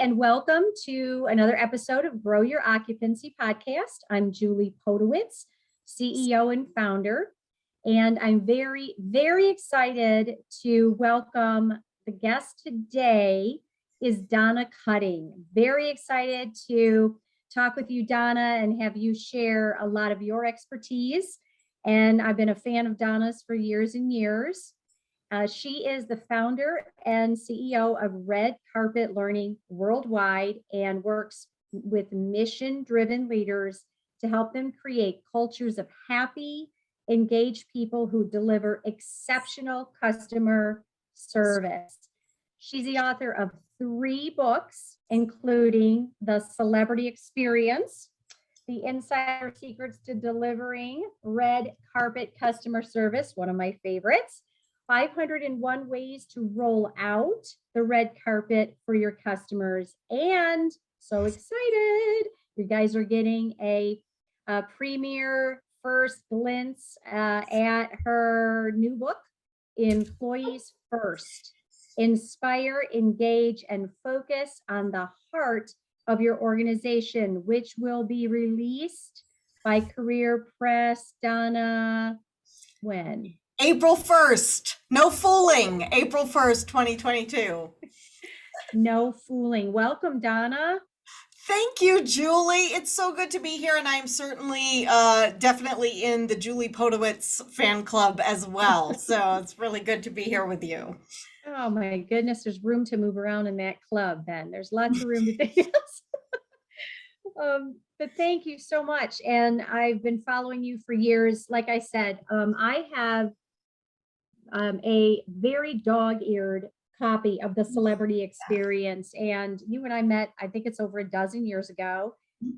and welcome to another episode of Grow Your Occupancy podcast. I'm Julie Podewitz, CEO and founder, and I'm very, very excited to welcome the guest today is Donna Cutting. Very excited to talk with you, Donna, and have you share a lot of your expertise. And I've been a fan of Donna's for years and years. She is the founder and CEO of Red Carpet Learning Worldwide and works with mission-driven leaders to help them create cultures of happy, engaged people who deliver exceptional customer service. She's the author of 3 books, including The Celebrity Experience, The Insider Secrets to Delivering Red Carpet Customer Service, one of my favorites, 501 Ways to Roll Out the Red Carpet for Your Customers, and so excited, you guys are getting a premiere first glimpse at her new book, Employees First. Inspire, engage, and focus on the heart of your organization, which will be released by Career Press. Donna, when? April 1st. No fooling. April 1st, 2022. No fooling. Welcome, Donna. Thank you, Julie. It's so good to be here. And I'm certainly definitely in the Julie Podewitz fan club as well. So it's really good to be here with you. Oh my goodness. There's room to move around in that club then. There's lots of room to dance. But thank you so much. And I've been following you for years. Like I said, I have a very dog-eared copy of The Celebrity Experience, and you and I met, I think it's over a dozen years ago,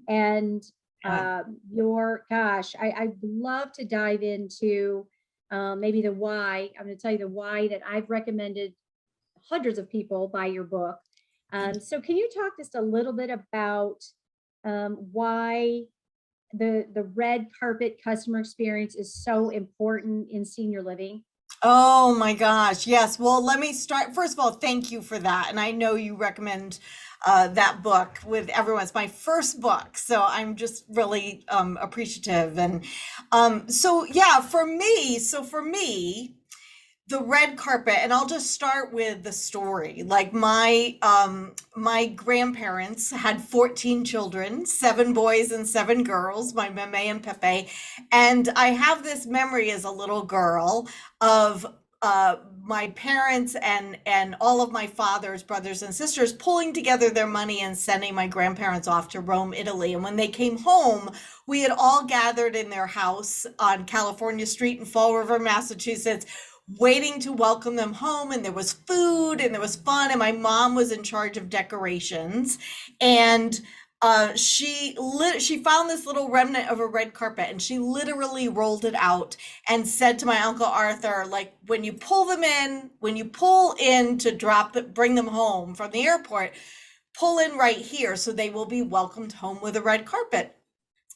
and I'd love to dive into maybe the why. I'm going to tell you the why that I've recommended hundreds of people buy your book. So can you talk just a little bit about why the red carpet customer experience is so important in senior living? Oh my gosh. Yes. Well, let me start. First of all, thank you for that. And I know you recommend that book with everyone. It's my first book. So I'm just really appreciative. And so for me, the red carpet, and I'll just start with the story. Like my grandparents had 14 children, 7 boys and 7 girls, my meme and Pepe. And I have this memory as a little girl of my parents and all of my father's brothers and sisters pulling together their money and sending my grandparents off to Rome, Italy. And when they came home, we had all gathered in their house on California Street in Fall River, Massachusetts, waiting to welcome them home. And there was food and there was fun. And my mom was in charge of decorations. And she found this little remnant of a red carpet, and she literally rolled it out and said to my Uncle Arthur, like, when you pull in to bring them home from the airport, pull in right here so they will be welcomed home with a red carpet.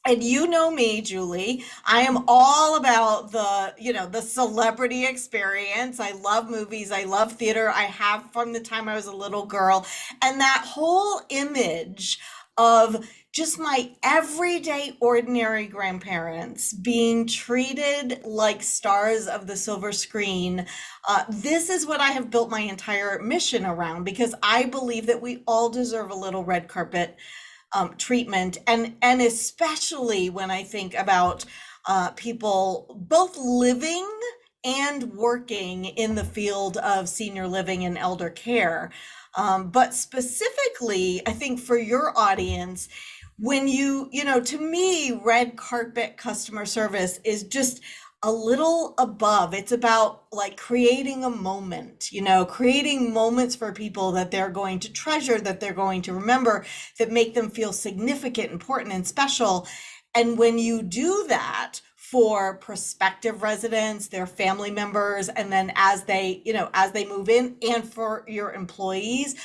And you know me, Julie, I am all about the celebrity experience. I love movies. I love theater. I have from the time I was a little girl. And that whole image of just my everyday ordinary grandparents being treated like stars of the silver screen. This is what I have built my entire mission around, because I believe that we all deserve a little red carpet treatment, and especially when I think about people both living and working in the field of senior living and elder care. But specifically, I think for your audience, when to me, red carpet customer service is just a little above. It's about like creating a moment, creating moments for people that they're going to treasure, that they're going to remember, that make them feel significant, important, and special. And when you do that for prospective residents, their family members, and then as they move in, and for your employees,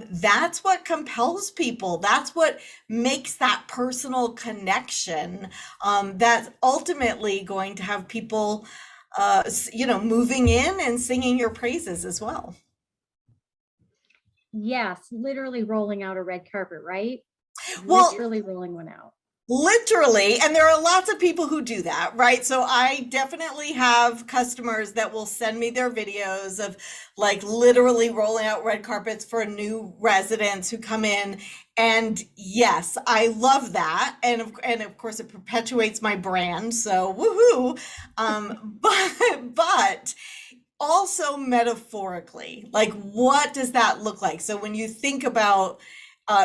that's what compels people. That's what makes that personal connection that's ultimately going to have people, moving in and singing your praises as well. Yes, literally rolling out a red carpet, right? Well, Literally rolling one out. literally, and there are lots of people who do that, right? So I definitely have customers that will send me their videos of like literally rolling out red carpets for new residents who come in. And yes, I love that. And of course it perpetuates my brand. So woohoo. But also metaphorically, like what does that look like? So when you think about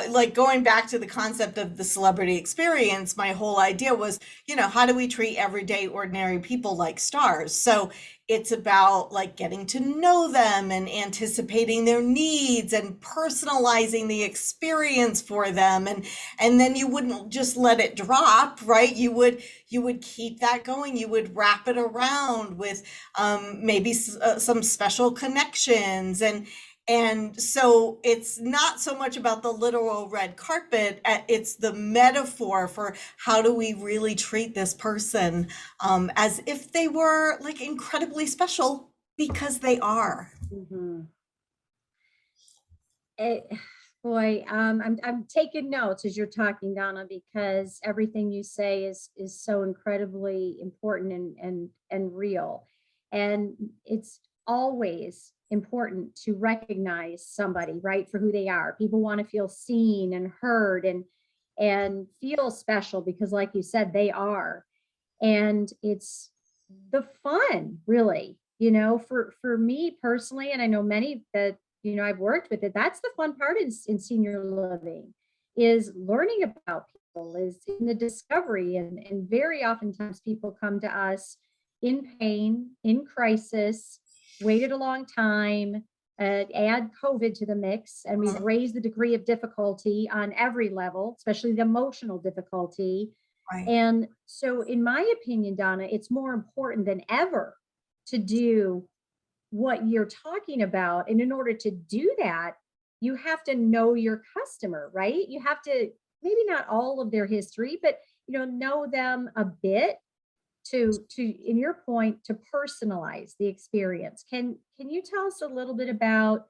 like going back to the concept of the celebrity experience, my whole idea was, how do we treat everyday ordinary people like stars? So it's about like getting to know them and anticipating their needs and personalizing the experience for them. And then you wouldn't just let it drop, right? You would keep that going. You would wrap it around with maybe some special connections, and so it's not so much about the literal red carpet, it's the metaphor for how do we really treat this person as if they were like incredibly special, because they are. Mhm. It, boy, I'm taking notes as you're talking, Donna, because everything you say is so incredibly important and real. And it's always important to recognize somebody, right, for who they are. People want to feel seen and heard and feel special because, like you said, they are. And it's the fun, really, for me personally, and I know many that I've worked with it. That's the fun part in senior living, is learning about people, is in the discovery, and very oftentimes people come to us in pain, in crisis, waited a long time. Add COVID to the mix, and we've raised the degree of difficulty on every level, especially the emotional difficulty. Right. And so, in my opinion, Donna, it's more important than ever to do what you're talking about. And in order to do that, you have to know your customer, right? You have to, maybe not all of their history, but know them a bit to in your point, to personalize the experience. Can you tell us a little bit about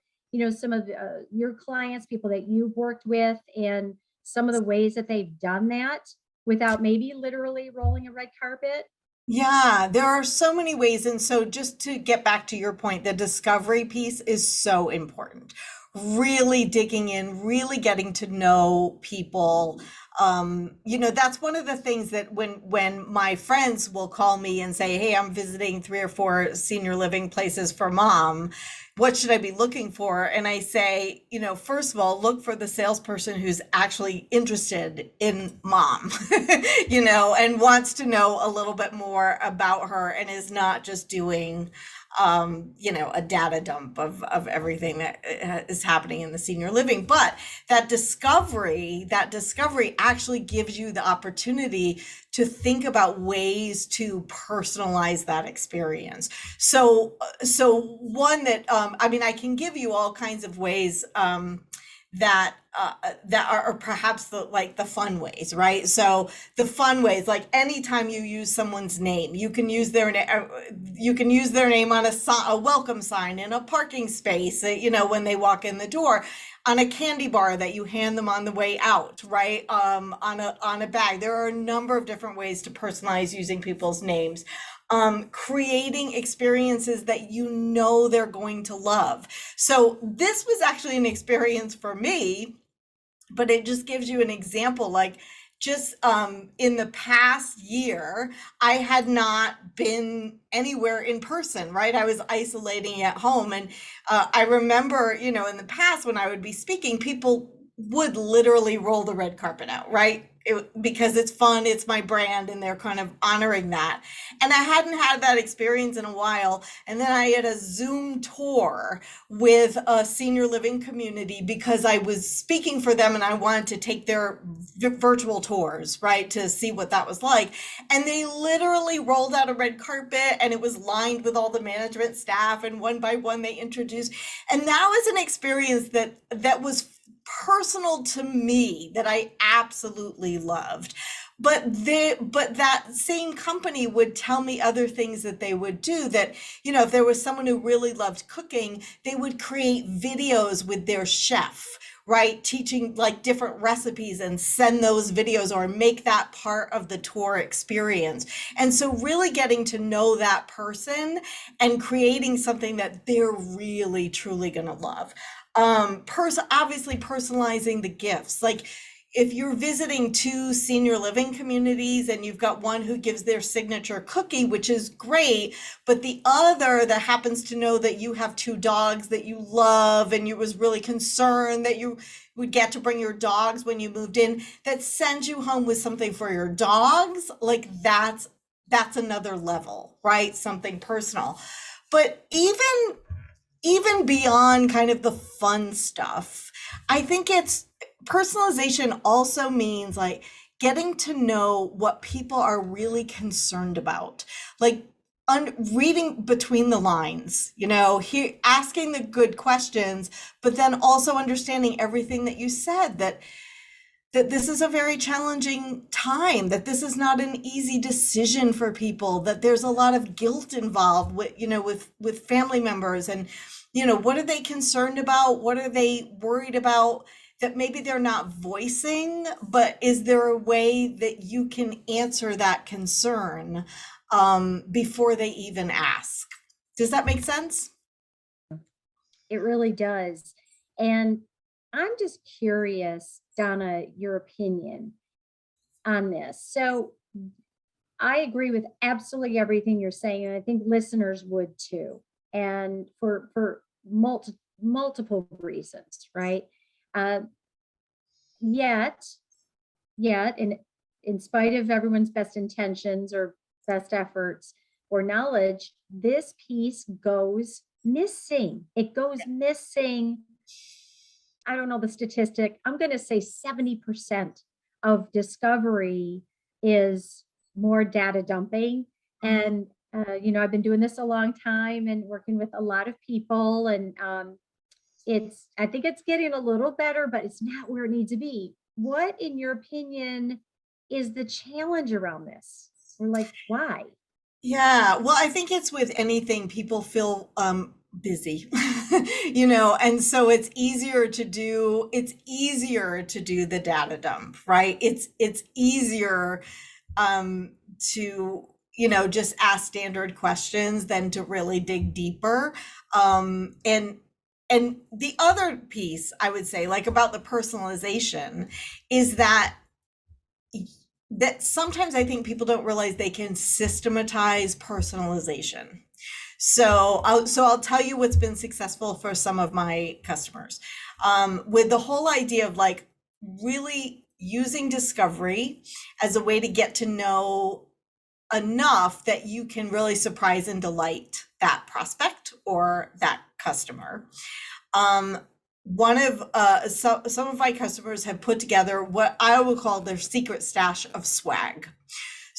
some of your clients, people that you've worked with, and some of the ways that they've done that without maybe literally rolling a red carpet? Yeah, there are so many ways. And so, just to get back to your point, the discovery piece is so important. Really digging in, really getting to know people. That's one of the things that when my friends will call me and say, "Hey, I'm visiting 3 or 4 senior living places for mom. What should I be looking for?" And I say, first of all, look for the salesperson who's actually interested in mom, and wants to know a little bit more about her and is not just doing, a data dump of everything that is happening in the senior living. But that discovery actually gives you the opportunity to think about ways to personalize that experience. So one that I can give you all kinds of ways that are perhaps the fun ways, right? So the fun ways, like anytime you use someone's name, you can use their name on a welcome sign in a parking space, when they walk in the door, on a candy bar that you hand them on the way out, right? On a bag. There are a number of different ways to personalize using people's names. Creating experiences that they're going to love. So this was actually an experience for me, but it just gives you an example. Like, just in the past year, I had not been anywhere in person, right? I was isolating at home. And I remember, in the past when I would be speaking, people would literally roll the red carpet out, right? Because it's fun, it's my brand, and they're kind of honoring that. And I hadn't had that experience in a while. And then I had a Zoom tour with a senior living community because I was speaking for them and I wanted to take their virtual tours, right, to see what that was like. And they literally rolled out a red carpet and it was lined with all the management staff, and one by one they introduced. And that was an experience that was personal to me, that I absolutely loved. but that same company would tell me other things that they would do, that, if there was someone who really loved cooking, they would create videos with their chef, right, teaching like different recipes and send those videos or make that part of the tour experience. And so really getting to know that person and creating something that they're really truly going to love. Obviously personalizing the gifts, like if you're visiting two senior living communities and you've got one who gives their signature cookie, which is great, but the other that happens to know that you have two dogs that you love and you was really concerned that you would get to bring your dogs when you moved in, that sends you home with something for your dogs, like that's another level, right? Something personal. But even beyond kind of the fun stuff, I think personalization also means like getting to know what people are really concerned about, like reading between the lines, asking the good questions, but then also understanding everything that you said, that this is a very challenging time, that this is not an easy decision for people, that there's a lot of guilt involved with family members, and what are they concerned about, what are they worried about that maybe they're not voicing, but is there a way that you can answer that concern before they even ask? Does that make sense? It really does. And I'm just curious, Donna, your opinion on this. So I agree with absolutely everything you're saying, and I think listeners would too. And for multiple reasons, right? Uh, yet, in spite of everyone's best intentions or best efforts or knowledge, this piece goes missing. It goes missing. I don't know the statistic. I'm going to say 70% of discovery is more data dumping. And, I've been doing this a long time and working with a lot of people, and I think it's getting a little better, but it's not where it needs to be. What, in your opinion, is the challenge around this? Or like, why? Yeah, well, I think it's with anything, people feel busy, and so it's easier to do the data dump, right? It's easier to, just ask standard questions than to really dig deeper. And the other piece I would say, like about the personalization, is that sometimes I think people don't realize they can systematize personalization. So I'll tell you what's been successful for some of my customers, with the whole idea of like really using discovery as a way to get to know enough that you can really surprise and delight that prospect or that customer. Some of my customers have put together what I would call their secret stash of swag.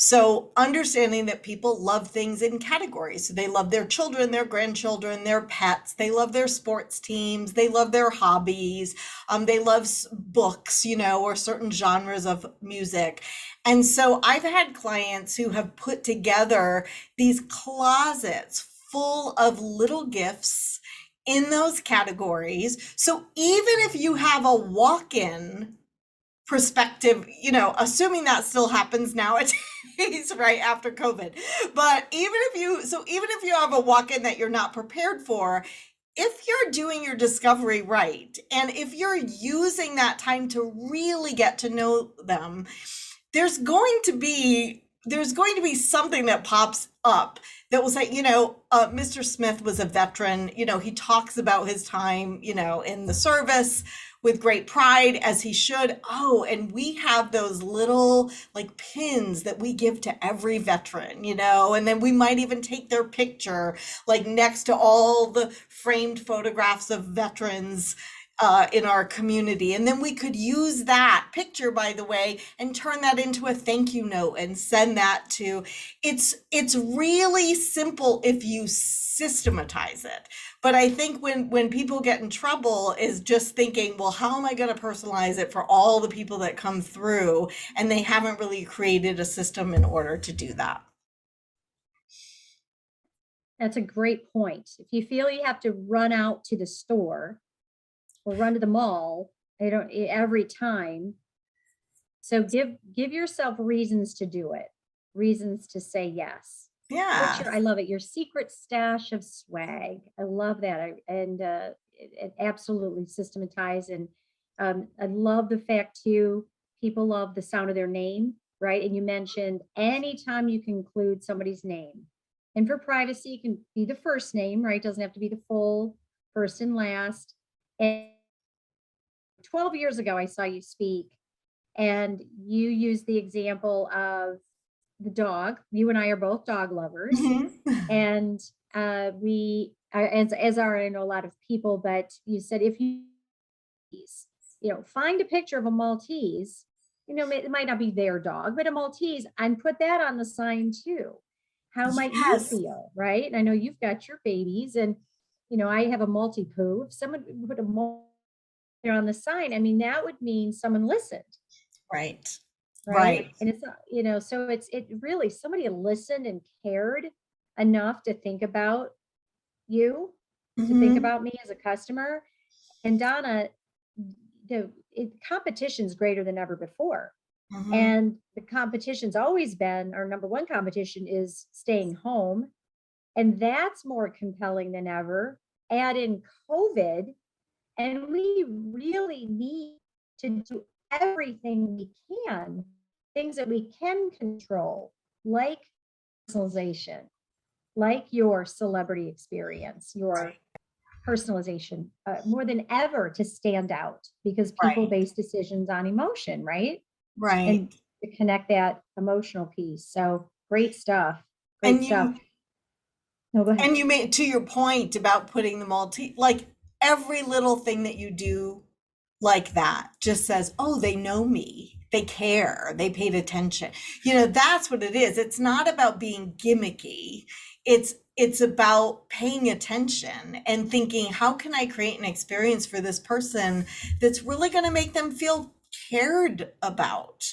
So understanding that people love things in categories. So they love their children, their grandchildren, their pets. They love their sports teams. They love their hobbies. They love books, or certain genres of music. And so I've had clients who have put together these closets full of little gifts in those categories. So even if you have a walk-in perspective, assuming that still happens nowadays, right after COVID, but even if you have a walk-in that you're not prepared for, if you're doing your discovery right, and if you're using that time to really get to know them, there's going to be something that pops up that will say, Mr. Smith was a veteran. He talks about his time, in the service with great pride, as he should. Oh, and we have those little like pins that we give to every veteran, and then we might even take their picture like next to all the framed photographs of veterans in our community. And then we could use that picture, by the way, and turn that into a thank you note and send that to, it's really simple if you systematize it. But I think when people get in trouble is just thinking, well, how am I going to personalize it for all the people that come through? And they haven't really created a system in order to do that. That's a great point. If you feel you have to run out to the store or run to the mall, every time. So give yourself reasons to do it, reasons to say yes. Yeah. I love it. Your secret stash of swag. I love that. It absolutely systematize. And I love the fact too, people love the sound of their name, right? And you mentioned anytime you can include somebody's name. And for privacy, it can be the first name, right? It doesn't have to be the full first and last. And 12 years ago, I saw you speak, and you used the example of the dog. You and I are both dog lovers. And we, as are, I know a lot of people, but you said if you find a picture of a Maltese, it might not be their dog, but a Maltese, and put that on the sign too. How might you feel, right? And I know you've got your babies, and I have a Maltipoo. If someone put a Maltipoo on the sign, I mean, that would mean someone listened. Right. And it's so it really, somebody listened and cared enough to think about you, to think about me as a customer. And Donna, competition's greater than ever before. And the competition's always been, our number one competition is staying home. And that's more compelling than ever. Add in COVID, and we really need to do everything we can, things that we can control, like personalization, like your celebrity experience, your personalization, more than ever, to stand out, because people base decisions on emotion, right? And to connect that emotional piece. So great stuff. Great stuff. No, go ahead. And you made, to your point about putting the Maltese, like every little thing that you do like that just says, oh, they know me, they care, they paid attention. That's what it is. It's not about being gimmicky. It's about paying attention and thinking, how can I create an experience for this person that's really going to make them feel cared about,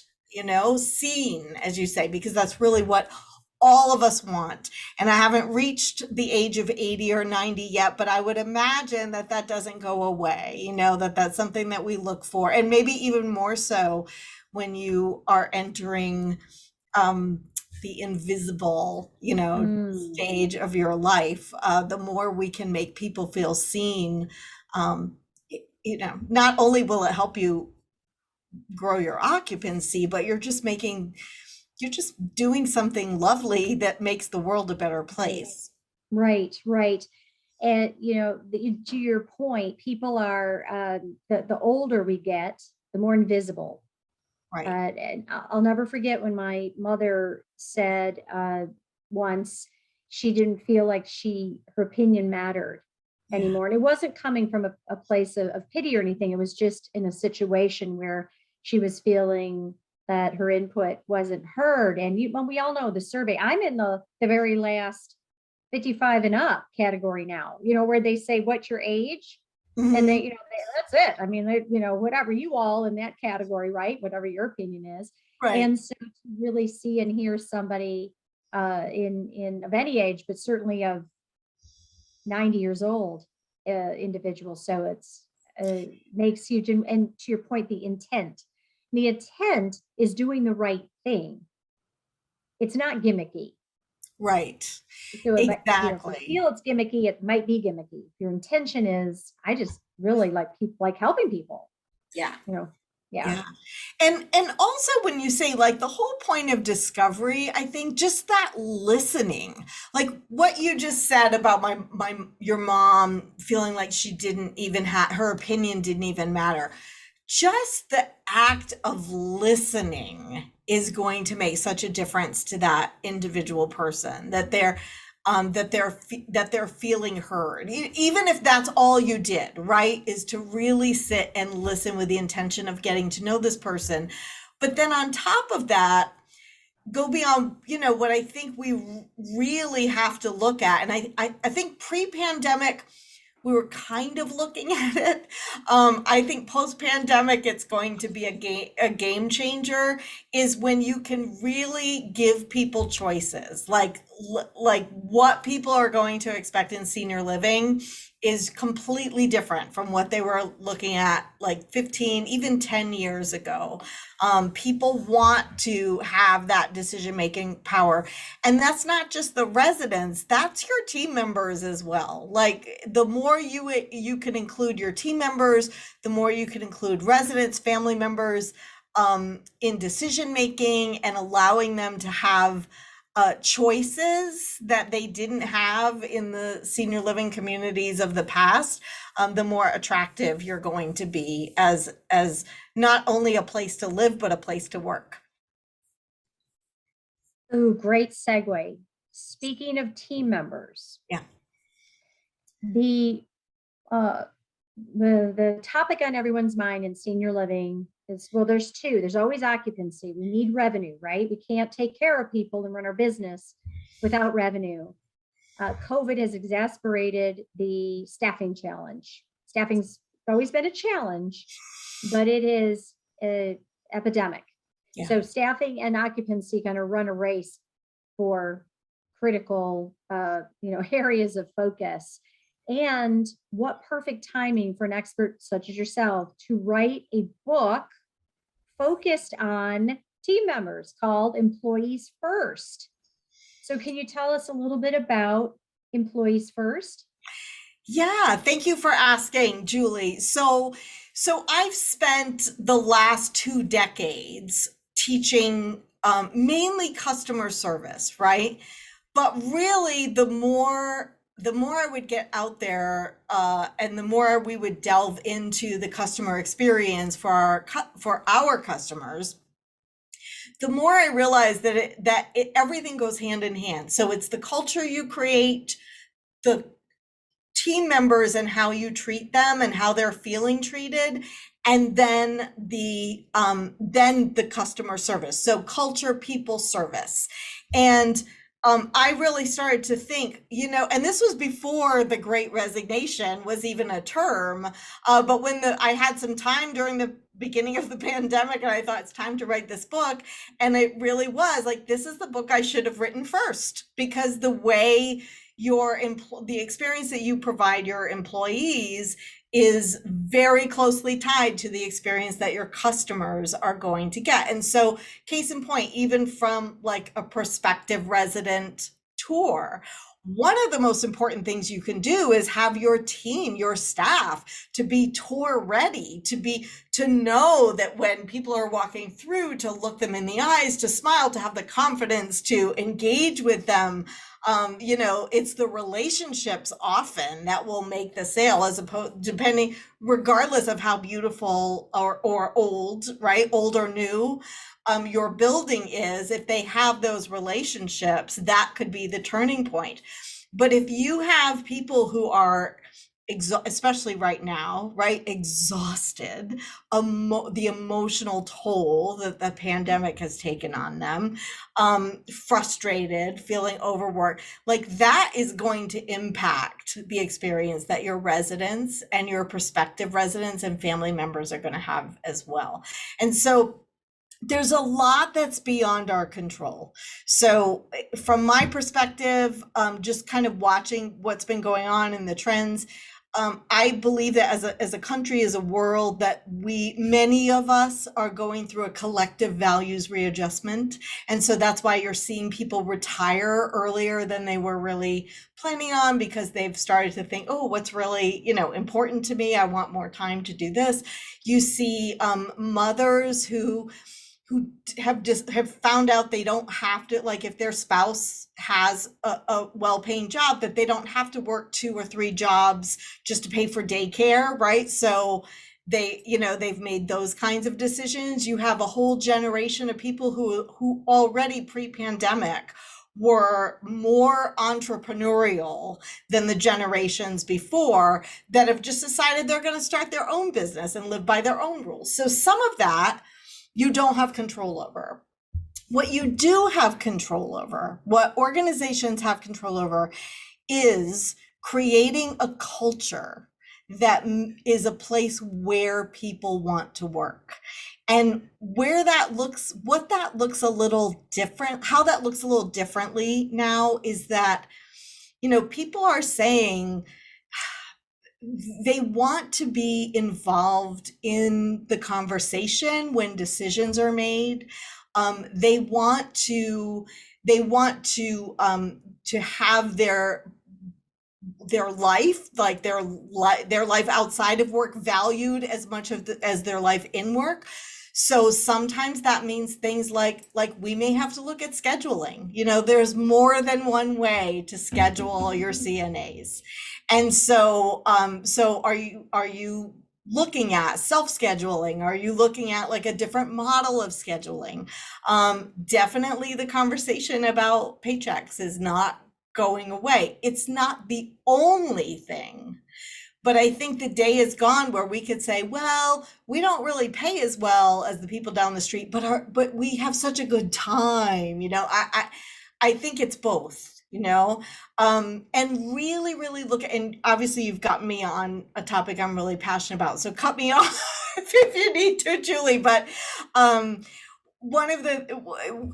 seen, as you say, because that's really what all of us want. And I haven't reached the age of 80 or 90 yet, but I would imagine that doesn't go away, that's something that we look for. And maybe even more so when you are entering the invisible, stage of your life, the more we can make people feel seen, not only will it help you grow your occupancy, but you're just doing something lovely that makes the world a better place. Right. And, to your point, people are, the older we get, the more invisible. And I'll never forget when my mother said once she didn't feel like her opinion mattered anymore. And it wasn't coming from a place of pity or anything. It was just in a situation where she was feeling that her input wasn't heard. And we all know the survey. I'm in the very last 55 and up category now, where they say, what's your age? And that's it. I mean, whatever, you all in that category, right? Whatever your opinion is. And so to really see and hear somebody in of any age, but certainly of 90 years old individual. So it's makes huge. And to your point, the intent is doing the right thing. It's not gimmicky. Right. So exactly. If you feel it's gimmicky, it might be gimmicky. Your intention is, I just really like people, like helping people. Yeah. Yeah. And also when you say, like, the whole point of discovery, I think just that listening, like what you just said about your mom feeling like she didn't even her opinion didn't even matter. Just the act of listening is going to make such a difference to that individual person, that they're that they're feeling heard, even if that's all you did, right? Is to really sit and listen with the intention of getting to know this person. But then on top of that, go beyond, what I think we really have to look at. And I think pre-pandemic, we were kind of looking at it. I think post-pandemic, it's going to be a game changer, is when you can really give people choices, like what people are going to expect in senior living is completely different from what they were looking at like 15, even 10 years ago. People want to have that decision-making power. And that's not just the residents, that's your team members as well. Like the more you can include your team members, the more you can include residents, family members in decision-making and allowing them to have choices that they didn't have in the senior living communities of the past, the more attractive you're going to be as not only a place to live, but a place to work. Oh, great segue. Speaking of team members, Yeah. The the topic on everyone's mind in senior living is, well, there's two. There's always occupancy. We need revenue, right? We can't take care of people and run our business without revenue. COVID has exacerbated the staffing challenge. Staffing's always been a challenge, but it is an epidemic. Yeah. So staffing and occupancy kind of run a race for critical, areas of focus. And what perfect timing for an expert such as yourself to write a book focused on team members called Employees First. So can you tell us a little bit about Employees First? Yeah, thank you for asking, Julie. So I've spent the last 2 decades teaching mainly customer service, right? But really, the more I would get out there, and the more we would delve into the customer experience for our customers, the more I realized that everything goes hand in hand. So it's the culture you create, the team members and how you treat them and how they're feeling treated, and then the customer service. So culture, people, service. And I really started to think, and this was before the Great Resignation was even a term, but when I had some time during the beginning of the pandemic, and I thought it's time to write this book, and it really was like, this is the book I should have written first, because the way the experience that you provide your employees is very closely tied to the experience that your customers are going to get. And so, case in point, even from like a prospective resident tour, one of the most important things you can do is have your team, your staff, to be tour ready, to know that when people are walking through, to look them in the eyes, to smile, to have the confidence to engage with them. It's the relationships often that will make the sale, as opposed, regardless of how beautiful or old, right? Old or new, your building is, if they have those relationships, that could be the turning point. But if you have people who are especially right now, right, exhausted, the emotional toll that the pandemic has taken on them, frustrated, feeling overworked, like that is going to impact the experience that your residents and your prospective residents and family members are going to have as well. And so there's a lot that's beyond our control. So from my perspective, just kind of watching what's been going on in the trends, I believe that as a country, as a world, that many of us are going through a collective values readjustment. And so that's why you're seeing people retire earlier than they were really planning on, because they've started to think, oh, what's really, important to me? I want more time to do this. You see mothers who have found out they don't have to, like, if their spouse has a well-paying job, that they don't have to work 2 or 3 jobs just to pay for daycare, right? So they've made those kinds of decisions. You have a whole generation of people who already pre-pandemic were more entrepreneurial than the generations before that have just decided they're going to start their own business and live by their own rules. So some of that you don't have control over. What you do have control over, what organizations have control over, is creating a culture that is a place where people want to work. And where that looks, what that looks a little different, how that looks a little differently now is that, people are saying they want to be involved in the conversation when decisions are made. They want to have their life, like their life outside of work, valued as much as their life in work. So sometimes that means things like we may have to look at scheduling. There's more than one way to schedule your CNAs. And so are you looking at self-scheduling? Are you looking at like a different model of scheduling? Definitely the conversation about paychecks is not going away. It's not the only thing, but I think the day is gone where we could say, well, we don't really pay as well as the people down the street, but we have such a good time. I think it's both. And really, really look at, and obviously you've got me on a topic I'm really passionate about, so cut me off if you need to, Julie, but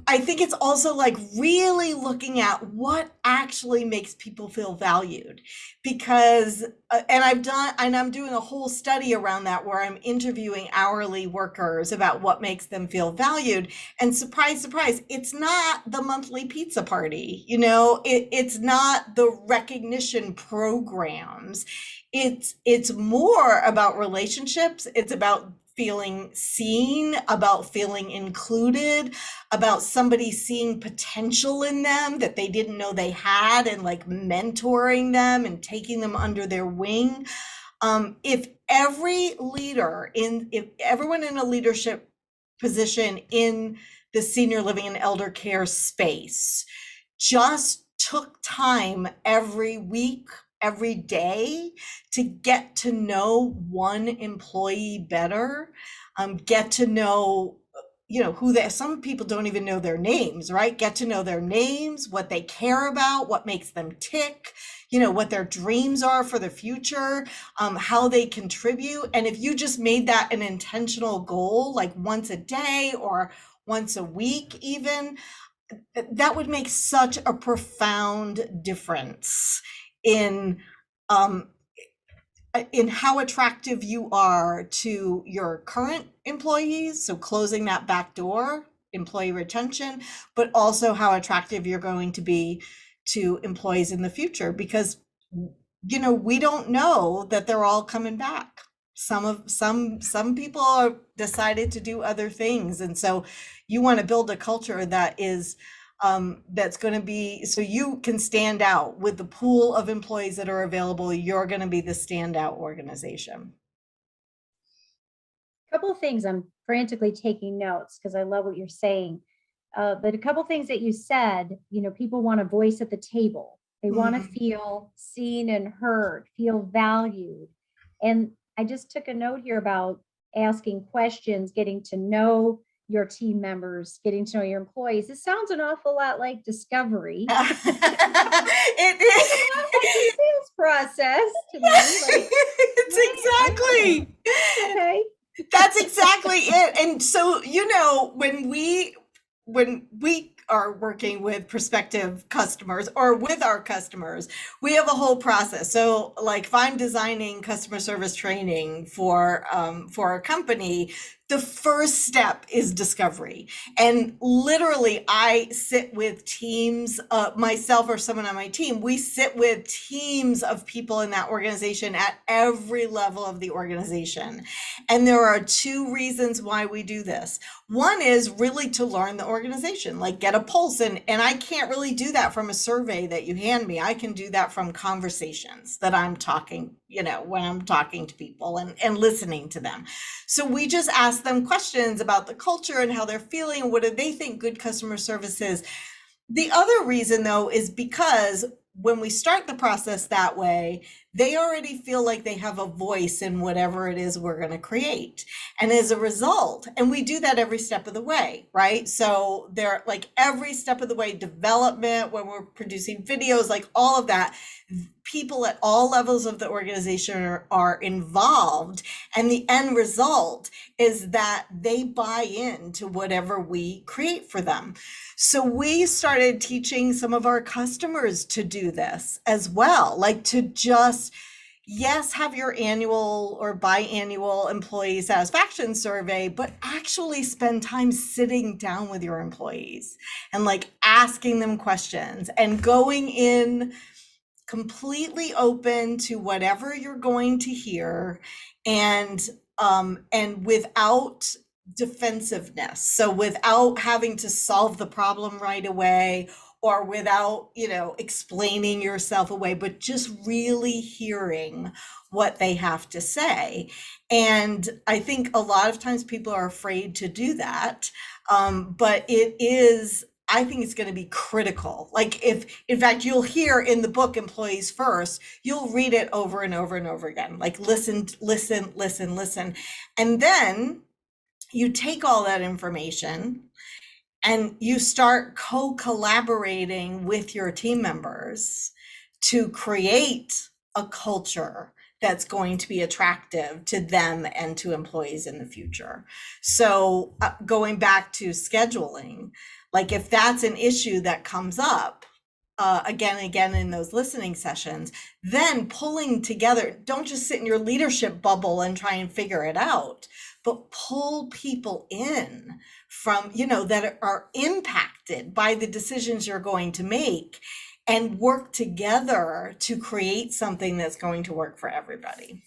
I think it's also like really looking at what actually makes people feel valued, because, and I'm doing a whole study around that where I'm interviewing hourly workers about what makes them feel valued. And surprise, surprise, it's not the monthly pizza party, it's not the recognition programs. It's more about relationships. It's about feeling seen, about feeling included, about somebody seeing potential in them that they didn't know they had, and like mentoring them and taking them under their wing. If everyone in a leadership position in the senior living and elder care space just took time every week, every day, to get to know one employee better, get to know, some people don't even know their names, right? Get to know their names, what they care about, what makes them tick, what their dreams are for the future, how they contribute. And if you just made that an intentional goal, like once a day or once a week even, that would make such a profound difference in how attractive you are to your current employees. So closing that back door, employee retention, but also how attractive you're going to be to employees in the future, because we don't know that they're all coming back. Some people are decided to do other things, and so you want to build a culture that is that's going to be, so you can stand out with the pool of employees that are available. You're going to be the standout organization. A couple of things, I'm frantically taking notes because I love what you're saying. But a couple of things that you said, people want a voice at the table. They want to feel seen and heard, feel valued. And I just took a note here about asking questions, getting to know your team members, getting to know your employees. It sounds an awful lot like discovery. It is. Like the sales process to me. It's exactly. Okay. That's exactly it. And so, when we are working with prospective customers or with our customers, we have a whole process. So like if I'm designing customer service training for a company, the first step is discovery. And literally I sit with teams, myself or someone on my team, we sit with teams of people in that organization at every level of the organization. And there are two reasons why we do this. One is really to learn the organization, like get a pulse. And I can't really do that from a survey that you hand me. I can do that from conversations that I'm talking, when I'm talking to people and listening to them. So we just ask them questions about the culture and how they're feeling. What do they think good customer service is? The other reason, though, is because when we start the process that way, they already feel like they have a voice in whatever it is we're going to create. And as a result, and we do that every step of the way, right? So they're like every step of the way, development, when we're producing videos, like all of that, people at all levels of the organization are involved. And the end result is that they buy into whatever we create for them. So we started teaching some of our customers to do this as well, like to just, yes, have your annual or biannual employee satisfaction survey, but actually spend time sitting down with your employees and like asking them questions and going in completely open to whatever you're going to hear, and without defensiveness. So without having to solve the problem right away, or without, explaining yourself away, but just really hearing what they have to say. And I think a lot of times people are afraid to do that. But I think it's going to be critical. Like if, in fact, you'll hear in the book, Employees First, you'll read it over and over and over again, like listen. And then you take all that information and you start co-collaborating with your team members to create a culture that's going to be attractive to them and to employees in the future. So going back to scheduling, like if that's an issue that comes up again and again in those listening sessions, then pulling together, don't just sit in your leadership bubble and try and figure it out, but pull people in from, that are impacted by the decisions you're going to make, and work together to create something that's going to work for everybody.